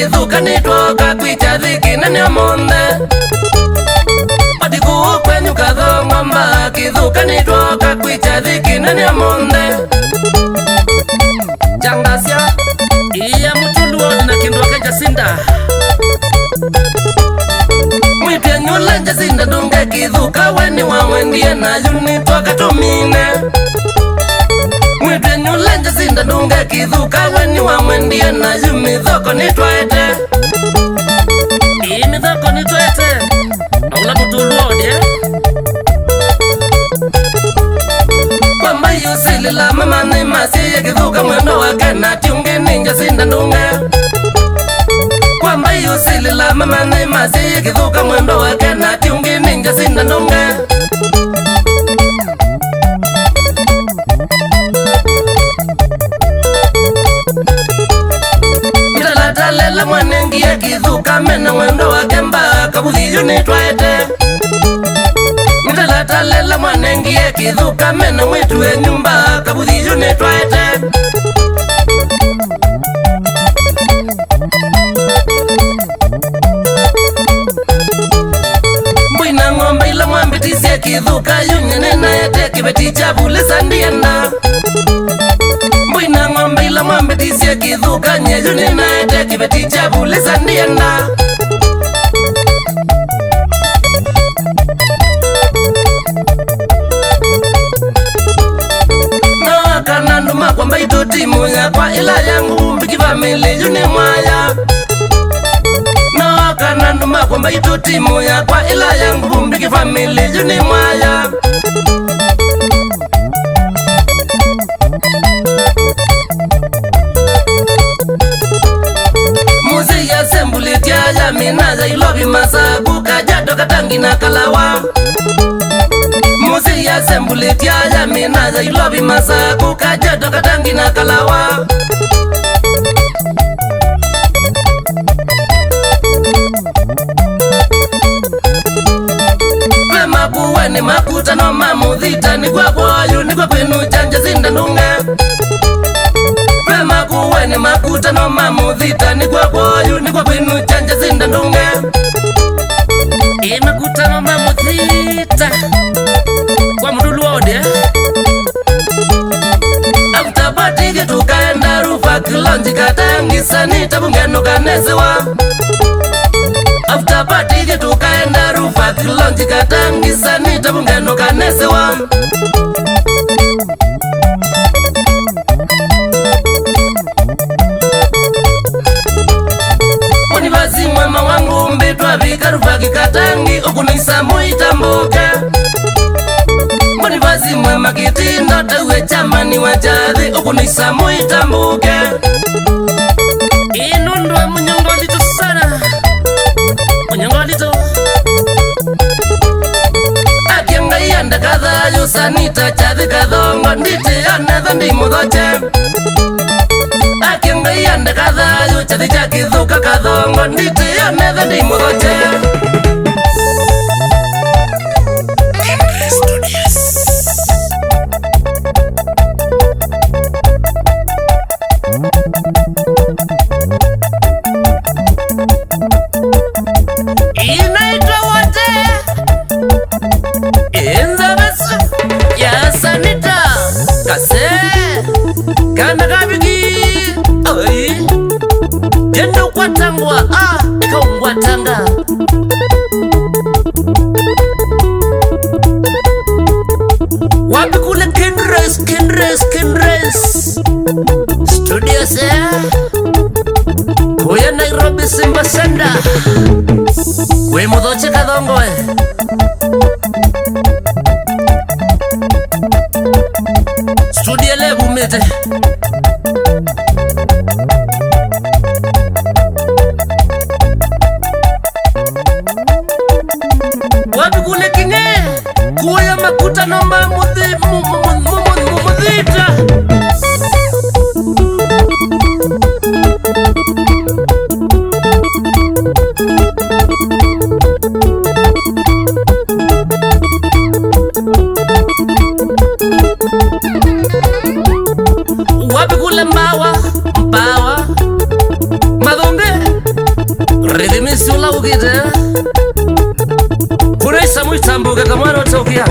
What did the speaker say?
kithuka nitwoka kwicha thiki nene omonde Odiku kwenyu kathongwa mba kithuka nitwoka kwicha thiki nene omonde Changasya iya mutulu na kindu wake Jacinda Mwite nyula Jacinda dunge kithuka weni wawendie na yuni twoka tumine Mwite nyula Jacinda dunge kithuka weni wawendie na yumi thoko nitwaete Imi thoko nitwaete Maula mutulu odie Kwamba yusilila mama ni masi ya kithuka mwendo wake na tiunge ni Jacinda dunge Kwamba yusilila mama ni masi ya kithuka mwendo wake na tiunge ni Jacinda dunge Mtalatalela mwanengi ya kithuka mena mwendo wake mba kabuthiyo nitwaete Mtalatalela mwanengi ya kithuka mena mwitu ya nyumba kabuthiyo nitwaete Mbwina ng'ombe ila mwambitisia kithuka yunyene na yate kibeti cha bule sandiana Mbwina ng'ombe ila mwambitisia kithuka nyeyune na yate kibeti cha bule sandiana No kanandu makwamba ito timu ya kwa ila yangu mbiki family yune mwaya No kanandu makwamba ito timu ya kwa ila yangu mbiki family yune mwaya Muzi ya sembulitia ya minaza ilobi masabu kajado katangi na kalawa Muzi ya sembulitia ya minaza ilobi masabu kajado katangi na kalawa Prema buwe ni makuta no mamudhita ni kwa boyu ni kwa kwenu chanja zinda nunge Prema buwe ni makuta no mamudhita ni kwa boyu ni kwa kwenu chanja zinda nunge Makuta no mamudhita kwa mdulu ode After party getu kaenda rufa kilonji katangi sanita bungeno kanesewa After party getu kaenda rufa kilonji katangi sanita bungeno kanesewa Univazi mwema wangu mbitwa vika rufa kikatangi ukunisa muitambuke Univazi mwema kitindo tawe chamani wajadhi ukunisa muitambuke Inundwa munyongo lito sana Munyongo lito Akianga yanda kadha yusanita chadhi kadhongo nditi anadha ndi mudhoche Akianga yanda kadha yuchadhi chakithuka kadhongo nditi anadha ndi mudhoche Inaitwa wote Inza besu ya sanita Kase Kana kabiki Oi Jendo kwa tangwa Kaungwa tanga Wapi kule Kenres Studios Kuya Nairobi Simba Senda We mudhoche kadhongo Studio lebu mete Wapi kule Kinge Kuya makuta nomba mudhita Wapi kule Mbawa Madhombe ukite Kuresa mwitambuka kamwana utaukia